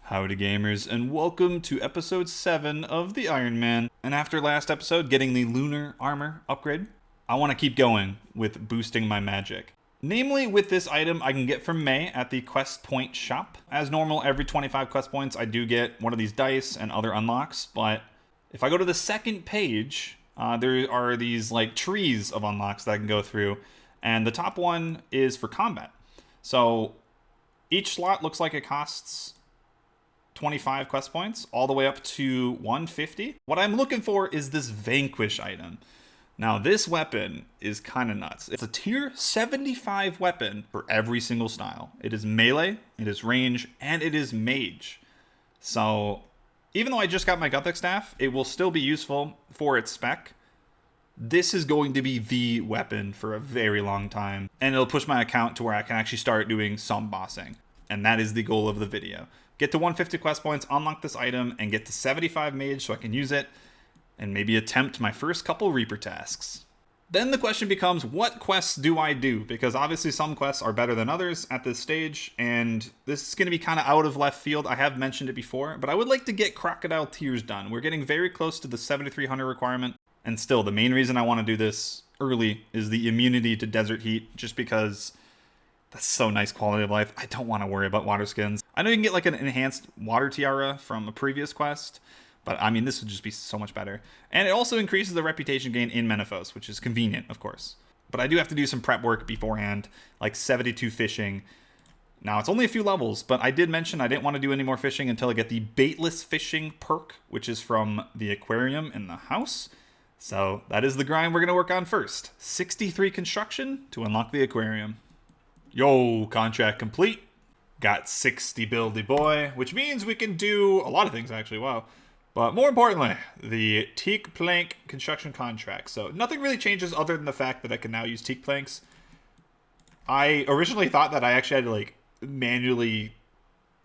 Howdy gamers, and welcome to episode 7 of the Ironman. And after last episode, getting the lunar armor upgrade, I want to keep going with boosting my magic. Namely, with this item I can get from May at the quest point shop. As normal, every 25 quest points I do get one of these dice and other unlocks, but if I go to the second page, there are these like trees of unlocks that I can go through, and the top one is for combat. So each slot looks like it costs 25 quest points, all the way up to 150. What I'm looking for is this Vanquish item. Now, this weapon is kind of nuts. It's a tier 75 weapon for every single style. It is melee, it is range, and it is mage. So, even though I just got my Gothic staff, it will still be useful for its spec. This is going to be the weapon for a very long time, and it'll push my account to where I can actually start doing some bossing. And that is the goal of the video. Get to 150 quest points, unlock this item, and get to 75 mage so I can use it, and maybe attempt my first couple Reaper tasks. Then the question becomes, what quests do I do? Because obviously some quests are better than others at this stage, and this is going to be kind of out of left field. I have mentioned it before, but I would like to get Crocodile Tears done. We're getting very close to the 7300 requirement, and still, the main reason I want to do this early is the immunity to desert heat, just because that's so nice quality of life. I don't want to worry about water skins. I know you can get like an enhanced water tiara from a previous quest, but I mean, this would just be so much better. And it also increases the reputation gain in Manifold, which is convenient, of course. But I do have to do some prep work beforehand, like 72 fishing. Now, it's only a few levels, but I did mention I didn't want to do any more fishing until I get the baitless fishing perk, which is from the aquarium in the house. So that is the grind we're going to work on first. 63 construction to unlock the aquarium. Yo, contract complete. Got 60 buildy boy, which means we can do a lot of things actually, wow. But more importantly, the teak plank construction contract. So nothing really changes other than the fact that I can now use teak planks. I originally thought that I actually had to like manually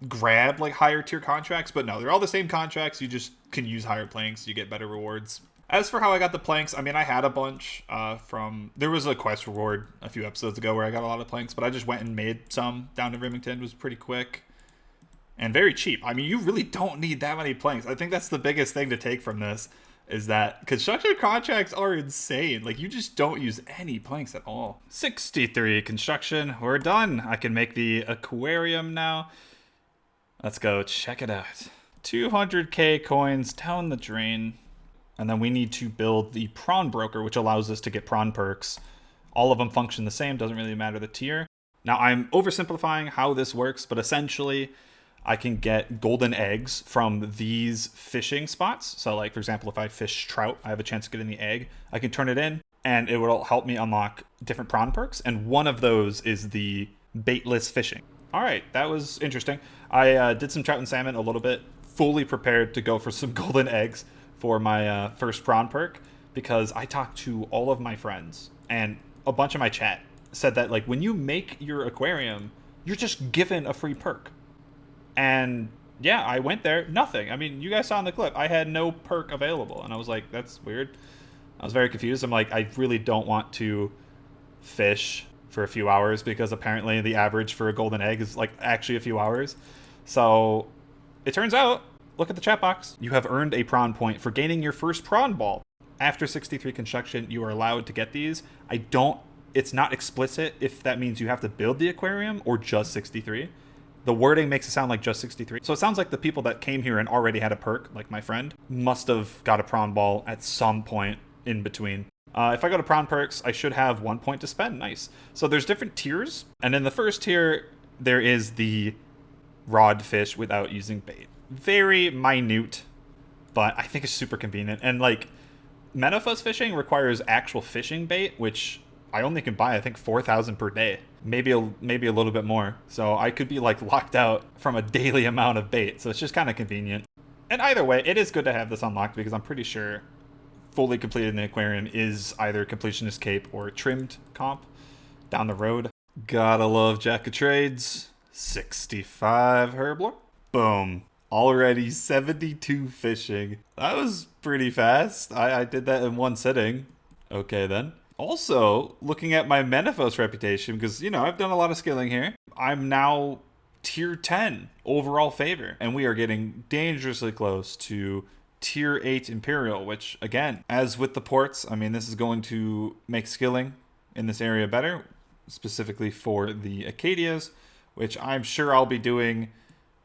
grab like higher tier contracts, but no, they're all the same contracts. You just can use higher planks, you get better rewards. As for how I got the planks, I mean, I had a bunch there was a quest reward a few episodes ago where I got a lot of planks, but I just went and made some down in Remington. It was pretty quick and very cheap. I mean, you really don't need that many planks. I think that's the biggest thing to take from this, is that construction contracts are insane. Like, you just don't use any planks at all. 63 construction, we're done. I can make the aquarium now. Let's go check it out. 200k coins down the drain. And then we need to build the Prawn Broker, which allows us to get prawn perks. All of them function the same, doesn't really matter the tier. Now, I'm oversimplifying how this works, but essentially, I can get golden eggs from these fishing spots. So, like, for example, if I fish trout, I have a chance of getting the egg. I can turn it in, and it will help me unlock different prawn perks. And one of those is the baitless fishing. All right, that was interesting. I did some trout and salmon a little bit, fully prepared to go for some golden eggs for my first prawn perk, because I talked to all of my friends and a bunch of my chat said that like when you make your aquarium, you're just given a free perk. And yeah, I went there, nothing. I mean, you guys saw in the clip, I had no perk available, and I was like, that's weird. I was very confused. I'm like, I really don't want to fish for a few hours, because apparently the average for a golden egg is like actually a few hours. So it turns out, look at the chat box. You have earned a prawn point for gaining your first prawn ball. After 63 construction, you are allowed to get these. It's not explicit if that means you have to build the aquarium or just 63. The wording makes it sound like just 63. So it sounds like the people that came here and already had a perk, like my friend, must have got a prawn ball at some point in between. If I go to prawn perks, I should have 1 point to spend. Nice. So there's different tiers. And in the first tier, there is the rod fish without using bait. Very minute, but I think it's super convenient. And like, Manifold fishing requires actual fishing bait, which I only can buy, I think, 4,000 per day. Maybe a little bit more. So I could be like locked out from a daily amount of bait. So it's just kind of convenient. And either way, it is good to have this unlocked, because I'm pretty sure fully completed in the aquarium is either completionist cape or trimmed comp down the road. Gotta love Jack of Trades. 65 Herbler. Boom. Already 72 fishing. That was pretty fast. I did that in one sitting. Okay then. Also, looking at my Manifold reputation, because, you know, I've done a lot of skilling here. I'm now tier 10 overall favor. And we are getting dangerously close to tier 8 Imperial, which again, as with the ports, I mean, this is going to make skilling in this area better, specifically for the Acadias, which I'm sure I'll be doing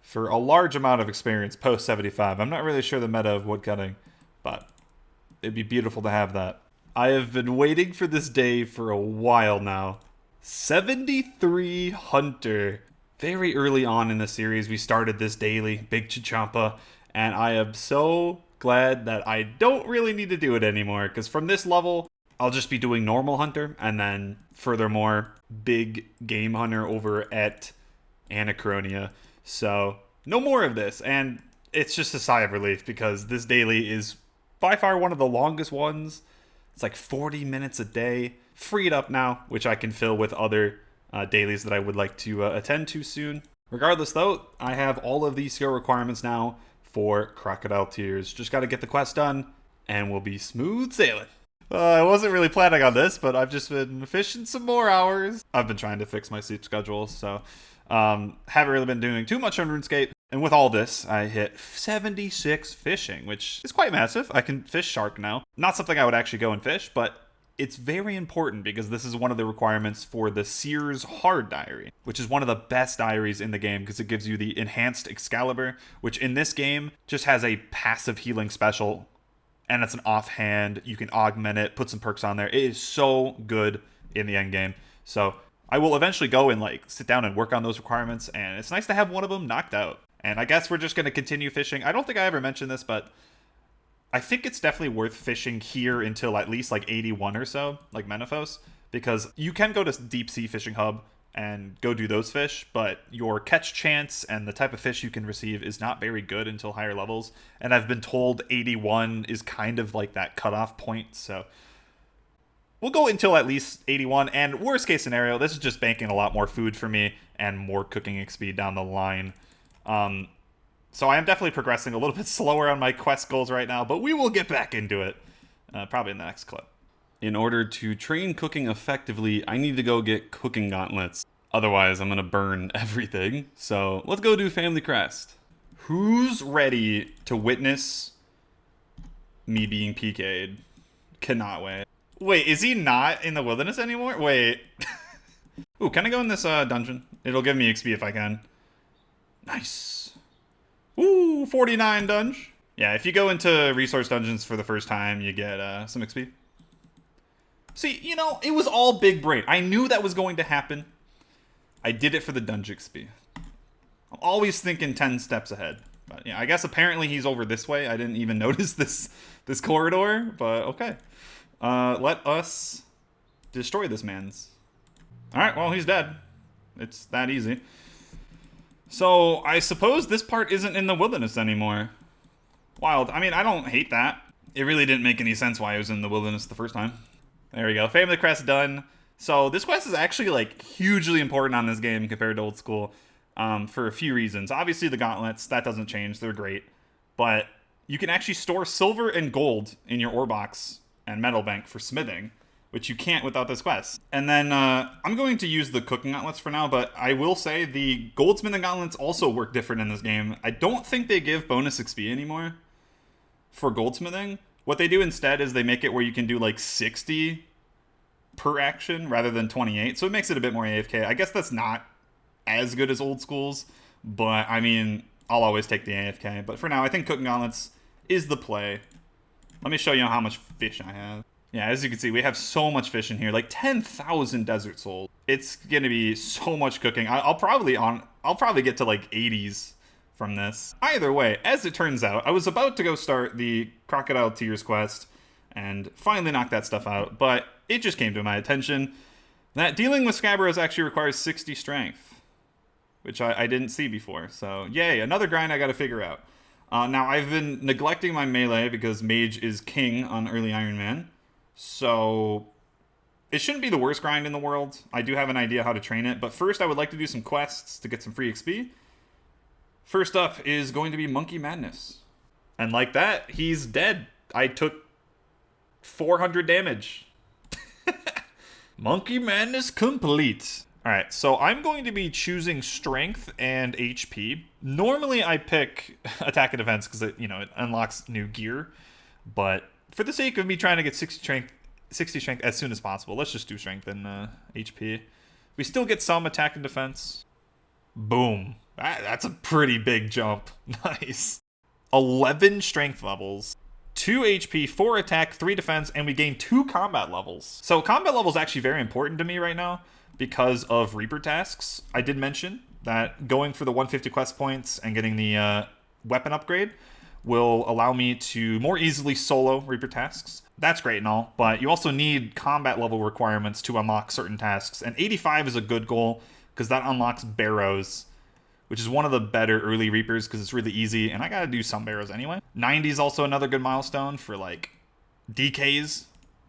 for a large amount of experience post 75. I'm not really sure the meta of woodcutting, but it'd be beautiful to have that. I have been waiting for this day for a while now. 73 Hunter. Very early on in the series, we started this daily, Big Chichampa, and I am so glad that I don't really need to do it anymore, because from this level, I'll just be doing normal Hunter, and then furthermore, big game Hunter over at Anachronia. So, no more of this, and it's just a sigh of relief, because this daily is by far one of the longest ones. It's like 40 minutes a day, freed up now, which I can fill with other dailies that I would like to attend to soon. Regardless, though, I have all of these skill requirements now for Crocodile Tears. Just got to get the quest done, and we'll be smooth sailing. I wasn't really planning on this, but I've just been fishing some more hours. I've been trying to fix my sleep schedule, so haven't really been doing too much on RuneScape. And with all this, I hit 76 fishing, which is quite massive. I can fish shark now. Not something I would actually go and fish, but it's very important because this is one of the requirements for the Sears Hard Diary, which is one of the best diaries in the game because it gives you the Enhanced Excalibur, which in this game just has a passive healing special, and it's an offhand. You can augment it, put some perks on there. It is so good in the end game. So I will eventually go and like sit down and work on those requirements, and it's nice to have one of them knocked out. And I guess we're just going to continue fishing. I don't think I ever mentioned this, but I think it's definitely worth fishing here until at least like 81 or so, like Manifold, because you can go to Deep Sea Fishing Hub and go do those fish, but your catch chance and the type of fish you can receive is not very good until higher levels. And I've been told 81 is kind of like that cutoff point, so we'll go until at least 81, and worst case scenario, this is just banking a lot more food for me and more cooking XP down the line. So I am definitely progressing a little bit slower on my quest goals right now, but we will get back into it, probably in the next clip. In order to train cooking effectively, I need to go get cooking gauntlets. Otherwise, I'm going to burn everything. So let's go do Family Crest. Who's ready to witness me being PK'd? Cannot wait. Wait, is he not in the wilderness anymore? Wait. Ooh, can I go in this dungeon? It'll give me XP if I can. Nice. Ooh, 49 dunge. Yeah, if you go into resource dungeons for the first time, you get some XP. See, you know, it was all big brain. I knew that was going to happen. I did it for the dungeon XP. I'm always thinking 10 steps ahead. But yeah, I guess apparently he's over this way. I didn't even notice this corridor, but okay. Let us destroy this man's. Alright, well, he's dead. It's that easy. So, I suppose this part isn't in the wilderness anymore. Wild. I mean, I don't hate that. It really didn't make any sense why I was in the wilderness the first time. There we go. Family Crest done. So, this quest is actually, like, hugely important on this game compared to old school. For a few reasons. Obviously, the gauntlets, that doesn't change. They're great. But you can actually store silver and gold in your ore box and metal bank for smithing, which you can't without this quest. And then I'm going to use the cooking gauntlets for now, but I will say the goldsmithing gauntlets also work different in this game. I don't think they give bonus XP anymore for goldsmithing. What they do instead is they make it where you can do like 60 per action rather than 28, so it makes it a bit more AFK. I guess that's not as good as old schools, but I mean, I'll always take the AFK. But for now, I think cooking gauntlets is the play. Let me show you how much fish I have. Yeah, as you can see, we have so much fish in here, like 10,000 desert souls. It's gonna be so much cooking. I'll probably get to like 80s from this. Either way, as it turns out, I was about to go start the Crocodile Tears quest and finally knock that stuff out, but it just came to my attention that dealing with Scabberous actually requires 60 strength, which I didn't see before. So yay, another grind I gotta figure out. Now, I've been neglecting my melee because Mage is king on early Ironman. So it shouldn't be the worst grind in the world. I do have an idea how to train it. But first, I would like to do some quests to get some free XP. First up is going to be Monkey Madness. And like that, he's dead. I took 400 damage. Monkey Madness complete. All right, so I'm going to be choosing strength and HP. Normally I pick attack and defense because it unlocks new gear, but for the sake of me trying to get 60 strength as soon as possible, let's just do strength and HP. We still get some attack and defense. Boom. That's a pretty big jump. Nice. 11 strength levels, 2 HP, 4 attack, 3 defense, and we gain 2 combat levels. So combat level is actually very important to me right now because of Reaper tasks. I did mention that going for the 150 quest points and getting the weapon upgrade will allow me to more easily solo Reaper tasks. That's great and all, but you also need combat level requirements to unlock certain tasks, and 85 is a good goal because that unlocks Barrows, which is one of the better early Reapers because it's really easy, and I gotta do some Barrows anyway. 90 is also another good milestone for like DKs,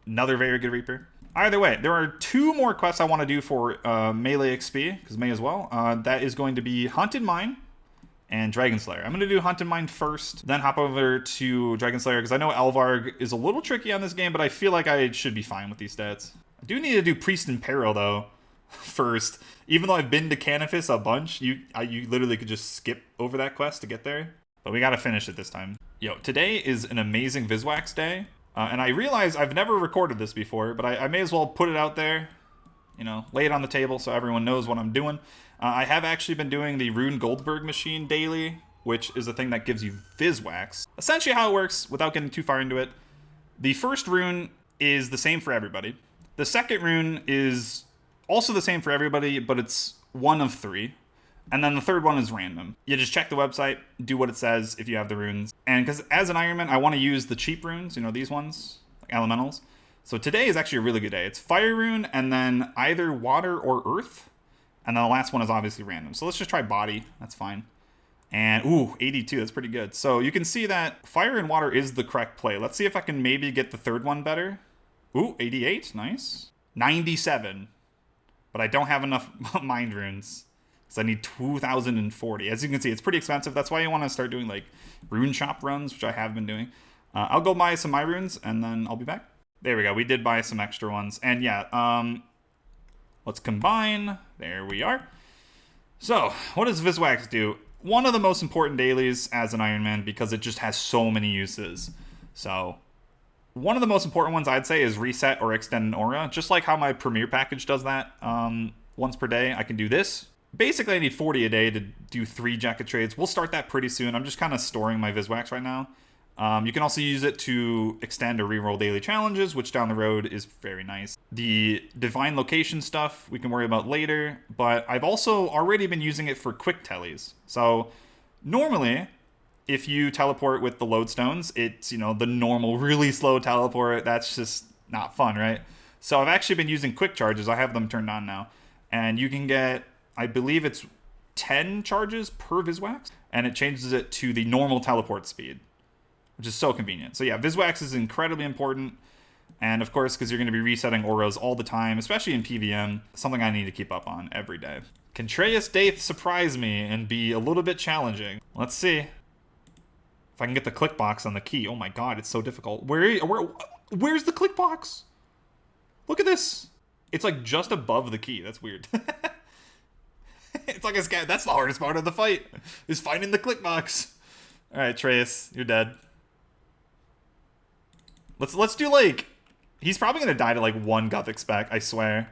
another very good Reaper. Either way, there are 2 more quests I want to do for melee XP, because may as well. That is going to be Haunted Mine and Dragon Slayer. I'm going to do Haunted Mine first, then hop over to Dragon Slayer, because I know Alvarg is a little tricky on this game, but I feel like I should be fine with these stats. I do need to do Priest and Peril, though, first. Even though I've been to Canifis a bunch, you literally could just skip over that quest to get there. But we got to finish it this time. Yo, today is an amazing Viswax day. And I realize I've never recorded this before, but I may as well put it out there, lay it on the table so everyone knows what I'm doing. I have actually been doing the Rune Goldberg machine daily, which is a thing that gives you Viswax. Essentially how it works, without getting too far into it, the first rune is the same for everybody. The second rune is also the same for everybody, but it's 1 of 3. And then the third one is random. You just check the website, do what it says if you have the runes. And because as an Ironman, I want to use the cheap runes, these ones, like elementals. So today is actually a really good day. It's fire rune and then either water or earth. And then the last one is obviously random. So let's just try body. That's fine. And, ooh, 82. That's pretty good. So you can see that fire and water is the correct play. Let's see if I can maybe get the third one better. Ooh, 88. Nice. 97. But I don't have enough mind runes. So I need 2,040. As you can see, it's pretty expensive. That's why you want to start doing like rune shop runs, which I have been doing. I'll go buy some my runes and then I'll be back. There we go. We did buy some extra ones. And yeah, let's combine. There we are. So what does Viswax do? One of the most important dailies as an Ironman because it just has so many uses. So one of the most important ones I'd say is reset or extend an aura. Just like how my Premier package does that once per day. I can do this. Basically, I need 40 a day to do 3 jacket trades. We'll start that pretty soon. I'm just kind of storing my Viswax right now. You can also use it to extend or reroll daily challenges, which down the road is very nice. The divine location stuff we can worry about later, but I've also already been using it for quick tellies. So normally, if you teleport with the lodestones, it's, the normal really slow teleport. That's just not fun, right? So I've actually been using quick charges. I have them turned on now. And you can get, I believe it's 10 charges per Viswax, and it changes it to the normal teleport speed, which is so convenient. So yeah, Viswax is incredibly important, and of course, because you're going to be resetting auras all the time, especially in PVM, something I need to keep up on every day. Can Treyas Daith surprise me and be a little bit challenging? Let's see. If I can get the click box on the key. Oh my god, it's so difficult. Where's the click box? Look at this. It's like just above the key. That's weird. It's like a scat. That's the hardest part of the fight, is finding the click box. All right, Treyas, you're dead. Let's do like, he's probably gonna die to like 1 Gothic spec. I swear.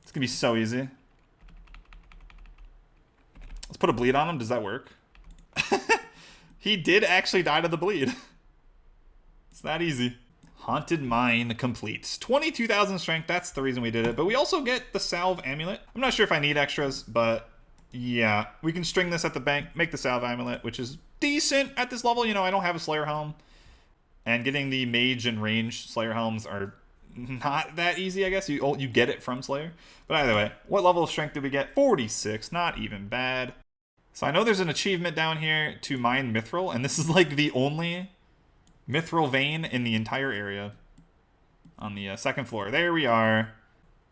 It's gonna be so easy. Let's put a bleed on him. Does that work? He did actually die to the bleed. It's that easy. Haunted Mine complete. 22,000 strength, that's the reason we did it. But we also get the Salve Amulet. I'm not sure if I need extras, but yeah. We can string this at the bank, make the Salve Amulet, which is decent at this level. I don't have a Slayer Helm. And getting the Mage and Range Slayer Helms are not that easy, I guess. You get it from Slayer. But either way, what level of strength did we get? 46, not even bad. So I know there's an achievement down here to mine Mithril, and this is like the only Mithril vein in the entire area on the second floor. There we are.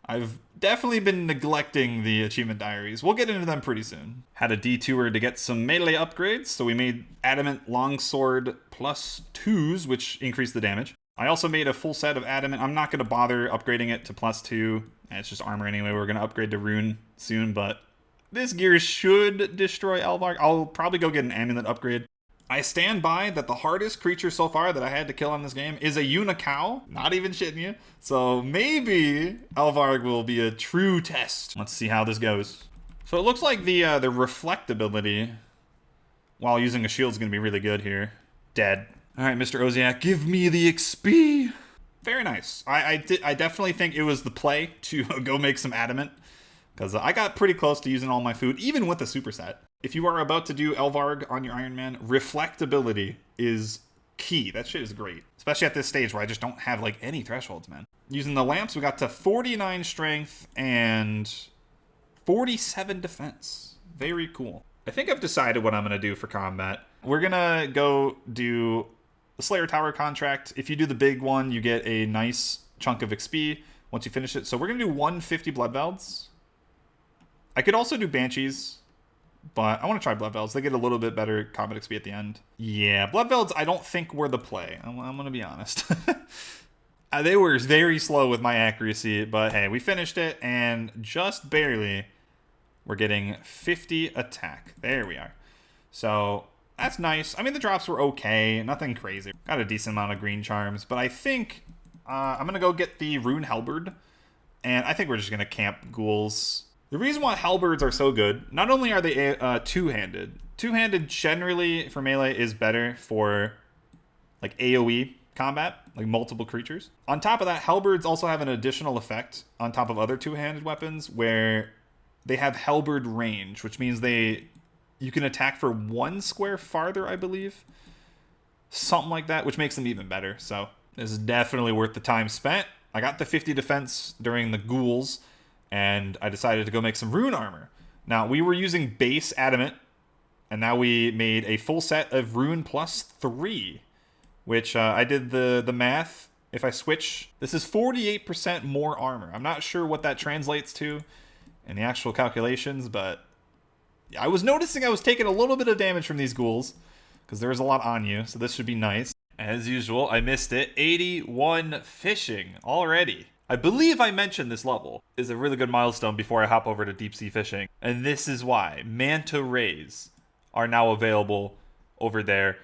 I've definitely been neglecting the achievement diaries. We'll get into them pretty soon. Had a detour to get some melee upgrades, so we made Adamant Longsword +2s, which increase the damage. I also made a full set of Adamant. I'm not going to bother upgrading it to +2. It's just armor anyway. We're going to upgrade to rune soon, but this gear should destroy Elvarg. I'll probably go get an amulet upgrade. I stand by that the hardest creature so far that I had to kill on this game is a Unicow. Not even shitting you. So maybe Elvarg will be a true test. Let's see how this goes. So it looks like the reflectability while using a shield is going to be really good here. Dead. All right, Mr. Oziak, give me the XP. Very nice. I definitely think it was the play to go make some adamant, because I got pretty close to using all my food, even with the superset. If you are about to do Elvarg on your Ironman, reflectability is key. That shit is great. Especially at this stage where I just don't have like any thresholds, man. Using the lamps, we got to 49 strength and 47 defense. Very cool. I think I've decided what I'm going to do for combat. We're going to go do the Slayer Tower contract. If you do the big one, you get a nice chunk of XP once you finish it. So we're going to do 150 Blood Velds. I could also do Banshees, but I want to try Blood Velds. They get a little bit better combat XP at the end. Yeah, Blood Velds I don't think were the play. I'm going to be honest. They were very slow with my accuracy, but hey, we finished it, and just barely we're getting 50 attack. There we are. So that's nice. I mean, the drops were okay. Nothing crazy. Got a decent amount of green charms, but I think I'm going to go get the Rune Halberd, and I think we're just going to camp ghouls. The reason why halberds are so good, not only are they two-handed. Two-handed generally for melee is better for like AoE combat, like multiple creatures. On top of that, halberds also have an additional effect on top of other two-handed weapons where they have halberd range, which means you can attack for 1 square farther, I believe. Something like that, which makes them even better. So this is definitely worth the time spent. I got the 50 defense during the ghouls, and I decided to go make some rune armor. Now, we were using base adamant, and now we made a full set of rune plus 3, which I did the math. If I switch, this is 48% more armor. I'm not sure what that translates to in the actual calculations, but I was noticing I was taking a little bit of damage from these ghouls because there was a lot on you, so this should be nice. As usual, I missed it. 81 fishing already. I believe I mentioned this level is a really good milestone before I hop over to deep sea fishing, and this is why manta rays are now available over there.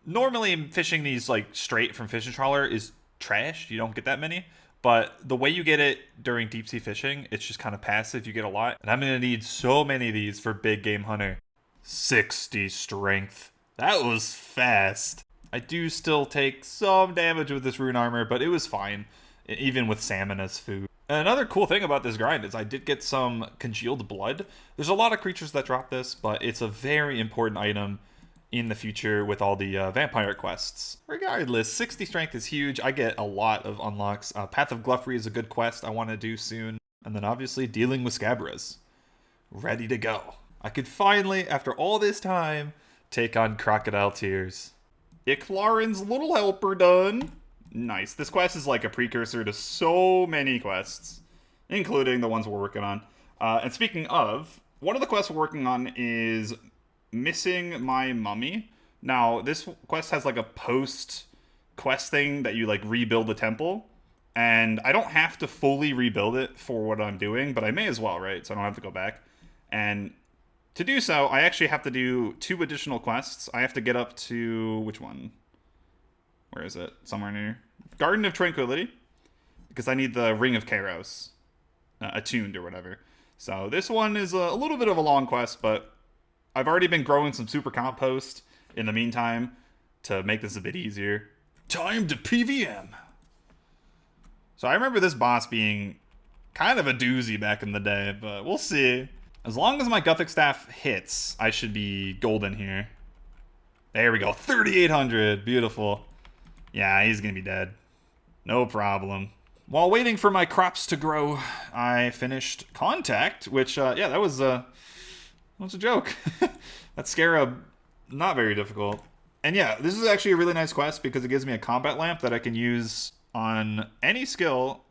Normally fishing these like straight from fishing trawler is trash. You don't get that many. But the way you get it during deep sea fishing, it's just kind of passive. You get a lot. And I'm going to need so many of these for big game hunter. 60 strength. That was fast. I do still take some damage with this rune armor, but it was fine, even with salmon as food. And another cool thing about this grind is I did get some congealed blood. There's a lot of creatures that drop this, but it's a very important item in the future with all the vampire quests. Regardless, 60 strength is huge. I get a lot of unlocks. Path of Gluffery is a good quest I want to do soon. And then obviously dealing with Scabras. Ready to go. I could finally, after all this time, take on Crocodile Tears. Iclarin's little helper done. Nice. This quest is like a precursor to so many quests, including the ones we're working on. And speaking of, one of the quests we're working on is Missing My Mummy. Now, this quest has like a post quest thing that you like rebuild the temple, and I don't have to fully rebuild it for what I'm doing, but I may as well, right? So I don't have to go back. And to do so, I actually have to do 2 additional quests. I have to get up to, which one? Where is it? Somewhere near Garden of Tranquility, because I need the Ring of Kairos attuned or whatever. So this one is a little bit of a long quest, but I've already been growing some super compost in the meantime to make this a bit easier. Time to PVM. So I remember this boss being kind of a doozy back in the day, but we'll see. As long as my Gothic Staff hits, I should be golden here. There we go. 3,800. Beautiful. Yeah, he's going to be dead. No problem. While waiting for my crops to grow, I finished Contact, which, yeah, that was a joke. That scarab, not very difficult. And yeah, this is actually a really nice quest because it gives me a combat lamp that I can use on any skill,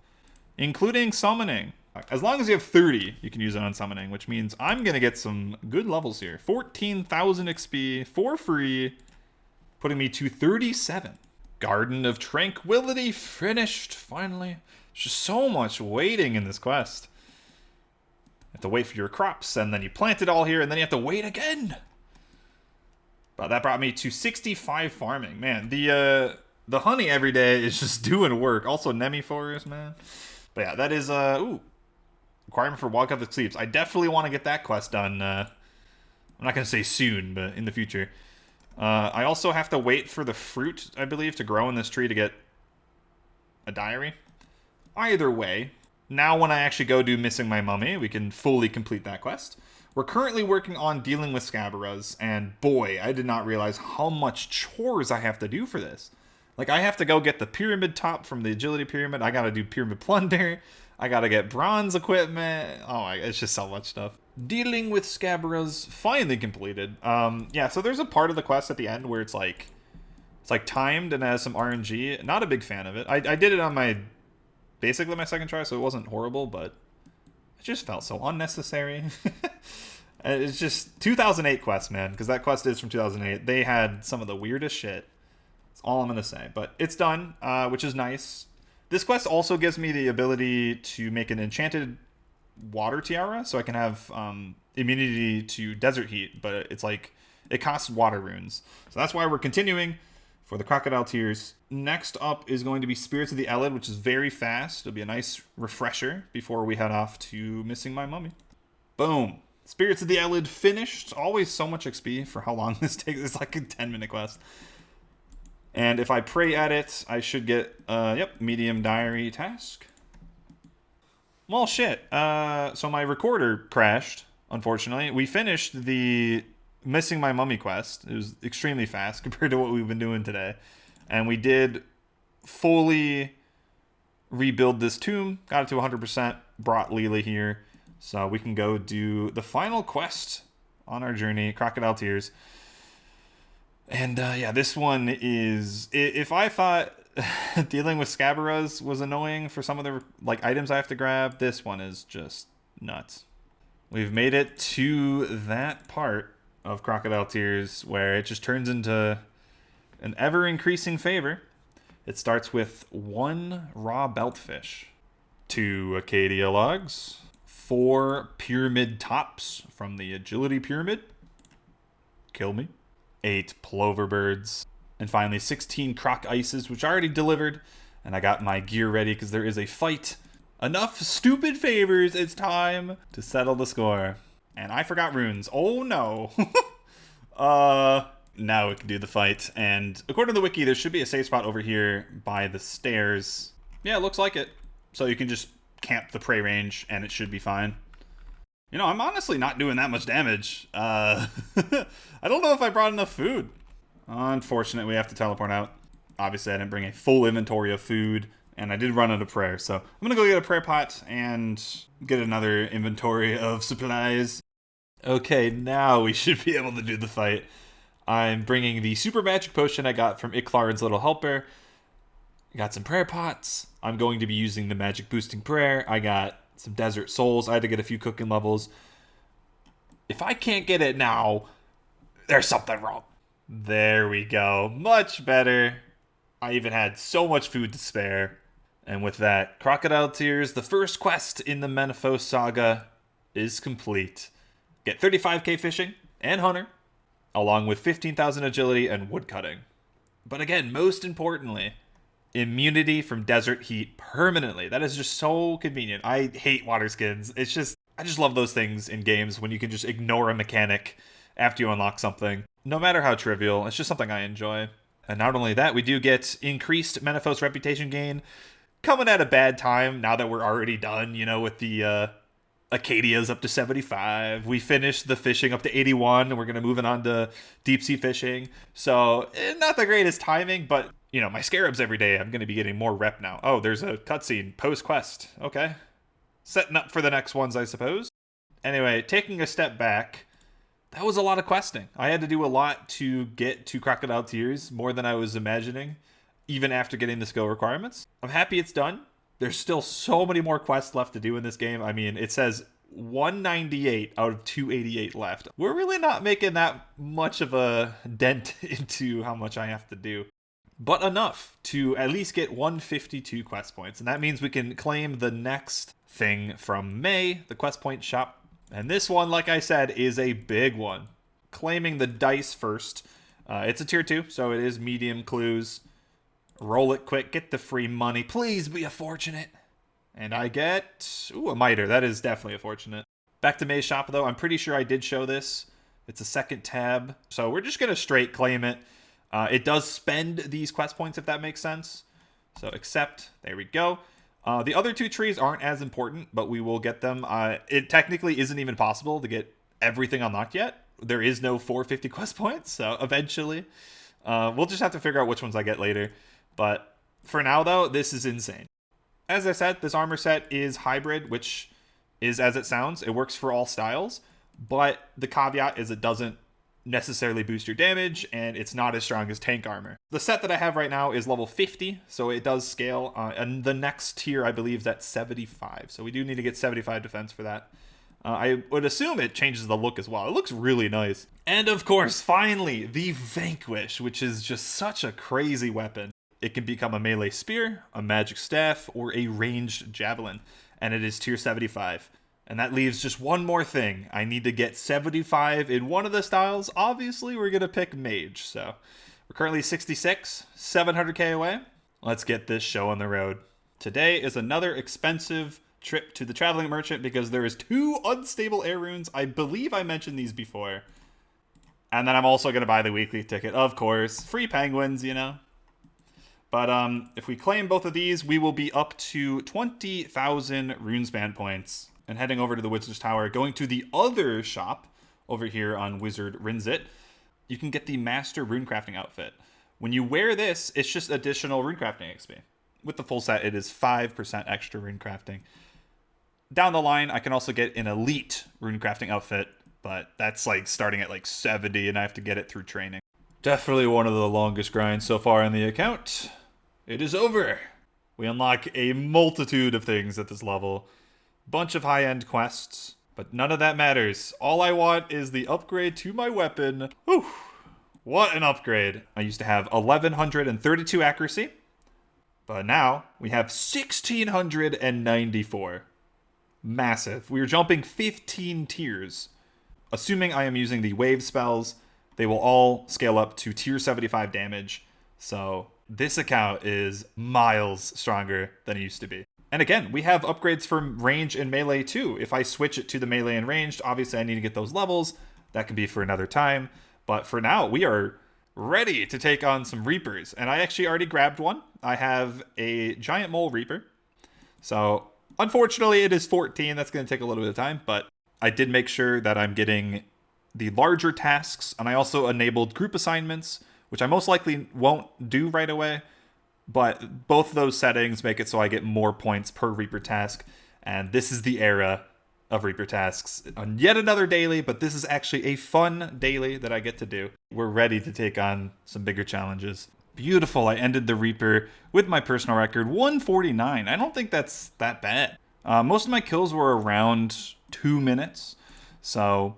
including summoning. As long as you have 30, you can use it on summoning, which means I'm going to get some good levels here. 14,000 XP for free, putting me to 37. Garden of Tranquility finished, finally. There's just so much waiting in this quest. You have to wait for your crops, and then you plant it all here, and then you have to wait again. But that brought me to 65 farming. Man, the honey every day is just doing work. Also, Nemi-Forest, man. But yeah, that is, requirement for Wild Cup Sleeps. I definitely want to get that quest done. I'm not going to say soon, but in the future. I also have to wait for the fruit, I believe, to grow in this tree to get a diary. Either way, now when I actually go do Missing My Mummy, we can fully complete that quest. We're currently working on dealing with Scabaras, and boy, I did not realize how much chores I have to do for this. Like, I have to go get the pyramid top from the agility pyramid. I gotta do pyramid plunder. I gotta get bronze equipment. Oh my, it's just so much stuff. Dealing with Scabaras finally completed. Yeah, so there's a part of the quest at the end where it's like timed and has some RNG. Not a big fan of it. I did it on basically my second try, so it wasn't horrible, but it just felt so unnecessary. It's just 2008 quest, man, because that quest is from 2008. They had some of the weirdest shit. That's all I'm going to say. But it's done, which is nice. This quest also gives me the ability to make an enchanted water tiara, so I can have immunity to desert heat, but it's like, it costs water runes. So that's why we're continuing for the Crocodile Tears. Next up is going to be Spirits of the Elid, which is very fast. It'll be a nice refresher before we head off to Missing My Mummy. Boom. Spirits of the Elid finished. Always so much XP for how long this takes. It's like a 10-minute quest. And if I pray at it, I should get, medium diary task. Well, shit. So my recorder crashed, unfortunately. We finished the Missing My Mummy quest. It was extremely fast compared to what we've been doing today. And we did fully rebuild this tomb. Got it to 100%. Brought Leela here. So we can go do the final quest on our journey, Crocodile Tears. And yeah, this one is... If I thought dealing with Scabaras was annoying for some of the items I have to grab, this one is just nuts. We've made it to that part of Crocodile Tears where it just turns into an ever-increasing favor. It starts with 1 raw beltfish, 2 acacia logs, 4 pyramid tops from the agility pyramid. Kill me. 8 plover birds. And finally 16 croc ices, which I already delivered. And I got my gear ready because there is a fight. Enough stupid favors. It's time to settle the score. And I forgot runes. Oh no. Now we can do the fight. And according to the wiki, there should be a safe spot over here by the stairs. Yeah, it looks like it. So you can just camp the prey range and it should be fine. You know, I'm honestly not doing that much damage. I don't know if I brought enough food. Unfortunate, we have to teleport out. Obviously, I didn't bring a full inventory of food, and I did run out of prayer. So I'm going to go get a prayer pot and get another inventory of supplies. Okay, now we should be able to do the fight. I'm bringing the super magic potion I got from Iclarin's Little Helper. Got some prayer pots. I'm going to be using the magic boosting prayer. I got some desert souls. I had to get a few cooking levels. If I can't get it now, there's something wrong. There we go. Much better. I even had so much food to spare. And with that, Crocodile Tears, the first quest in the Manifold saga, is complete. Get 35k fishing and hunter, along with 15,000 agility and woodcutting. But again, most importantly, immunity from desert heat permanently. That is just so convenient. I hate water skins. I just love those things in games when you can just ignore a mechanic after you unlock something. No matter how trivial, it's just something I enjoy. And not only that, we do get increased Manifold's reputation gain. Coming at a bad time now that we're already done, with the Acadias up to 75. We finished the fishing up to 81, and we're going to move on to deep sea fishing. So, not the greatest timing, but, my scarabs every day, I'm going to be getting more rep now. Oh, there's a cutscene post-quest. Okay. Setting up for the next ones, I suppose. Anyway, taking a step back, that was a lot of questing. I had to do a lot to get to Crocodile Tears, more than I was imagining, even after getting the skill requirements. I'm happy it's done. There's still so many more quests left to do in this game. I mean, it says 198 out of 288 left. We're really not making that much of a dent into how much I have to do. but enough to at least get 152 quest points. And that means we can claim the next thing from May, the quest point shop. And this one, like I said, is a big one. Claiming the dice first. It's a tier 2, so it is medium clues. Roll it quick, get the free money. Please be a fortunate. And I get, a miter. That is definitely a fortunate. Back to May's shop, though. I'm pretty sure I did show this. It's a second tab. So we're just going to straight claim it. It does spend these quest points, if that makes sense. So accept. There we go. The other 2 trees aren't as important, but we will get them. It technically isn't even possible to get everything unlocked yet. There is no 450 quest points, so eventually. We'll just have to figure out which ones I get later. But for now, though, this is insane. As I said, this armor set is hybrid, which is as it sounds. It works for all styles, but the caveat is it doesn't necessarily boost your damage, and it's not as strong as tank armor. The set that I have right now is level 50, so it does scale, and the next tier, I believe, is at 75, so we do need to get 75 defense for that. I would assume it changes the look as well. It looks really nice. And of course, finally, the Vanquish, which is just such a crazy weapon. It can become a melee spear, a magic staff, or a ranged javelin, and it is tier 75. And that leaves just one more thing. I need to get 75 in one of the styles. Obviously, we're going to pick Mage. So we're currently 66, 700k away. Let's get this show on the road. Today is another expensive trip to the Traveling Merchant because there is 2 unstable air runes. I believe I mentioned these before. And then I'm also going to buy the weekly ticket, of course. Free penguins, you know. But if we claim both of these, we will be up to 20,000 runespan points. And heading over to the Wizard's Tower, going to the other shop over here on Wizard Rinzit, you can get the Master Runecrafting outfit. When you wear this, it's just additional runecrafting XP. With the full set, it is 5% extra runecrafting. Down the line, I can also get an Elite Runecrafting outfit, but that's like starting at like 70, and I have to get it through training. Definitely one of the longest grinds so far in the account. It is over. We unlock a multitude of things at this level. Bunch of high-end quests, but none of that matters. All I want is the upgrade to my weapon. Whew, what an upgrade. I used to have 1132 accuracy, but now we have 1694. Massive. We are jumping 15 tiers. Assuming I am using the wave spells, they will all scale up to tier 75 damage. So this account is miles stronger than it used to be. And again, we have upgrades from range and melee too. If I switch it to the melee and ranged, obviously I need to get those levels. That can be for another time. But for now, we are ready to take on some Reapers. And I actually already grabbed one. I have a Giant Mole Reaper. So unfortunately, it is 14. That's going to take a little bit of time. But I did make sure that I'm getting the larger tasks. And I also enabled group assignments, which I most likely won't do right away. But both of those settings make it so I get more points per Reaper task. And this is the era of Reaper tasks. On yet another daily, but this is actually a fun daily that I get to do. We're ready to take on some bigger challenges. Beautiful. I ended the Reaper with my personal record, 149. I don't think that's that bad. Most of my kills were around 2 minutes. So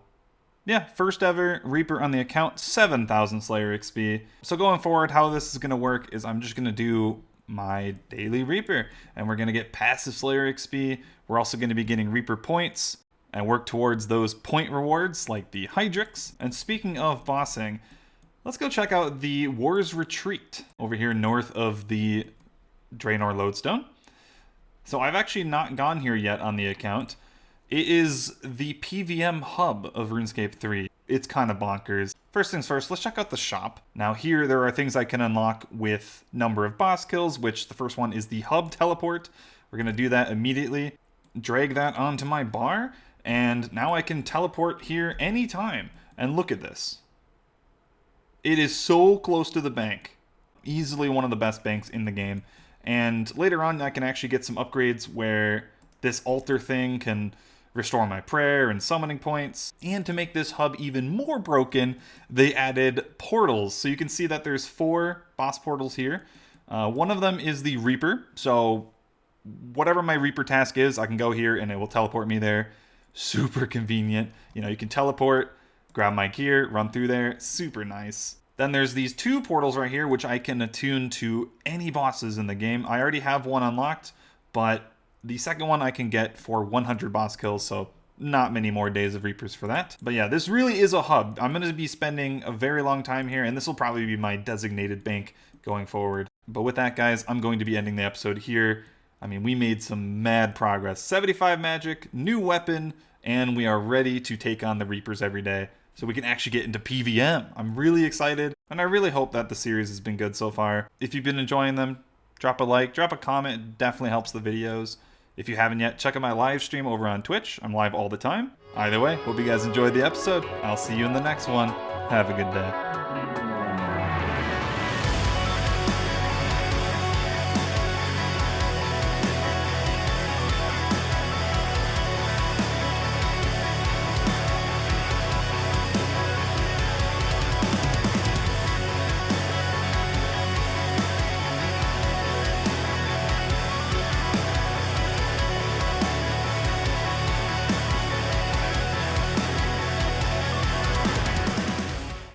yeah, first ever Reaper on the account, 7,000 Slayer XP. So going forward, how this is going to work is I'm just going to do my daily Reaper, and we're going to get passive Slayer XP. We're also going to be getting Reaper points and work towards those point rewards like the Hydrix. And speaking of bossing, let's go check out the War's Retreat over here north of the Draenor Lodestone. So I've actually not gone here yet on the account. It is the PVM hub of RuneScape 3. It's kind of bonkers. First things first, let's check out the shop. Now here, there are things I can unlock with number of boss kills, which the first one is the hub teleport. We're going to do that immediately. Drag that onto my bar, and now I can teleport here anytime. And look at this. It is so close to the bank. Easily one of the best banks in the game. And later on, I can actually get some upgrades where this altar thing can restore my prayer and summoning points. And to make this hub even more broken, they added portals. So you can see that there's 4 boss portals here. One of them is the Reaper. So whatever my Reaper task is, I can go here and it will teleport me there. Super convenient. You know, you can teleport, grab my gear, run through there. Super nice. Then there's these 2 portals right here, which I can attune to any bosses in the game. I already have one unlocked, but the second one I can get for 100 boss kills, so not many more days of Reapers for that. But yeah, this really is a hub. I'm going to be spending a very long time here, and this will probably be my designated bank going forward. But with that, guys, I'm going to be ending the episode here. I mean, we made some mad progress. 75 magic, new weapon, and we are ready to take on the Reapers every day, so we can actually get into PVM. I'm really excited, and I really hope that the series has been good so far. If you've been enjoying them, drop a like, drop a comment. It definitely helps the videos. If you haven't yet, check out my live stream over on Twitch. I'm live all the time. Either way, hope you guys enjoyed the episode. I'll see you in the next one. Have a good day.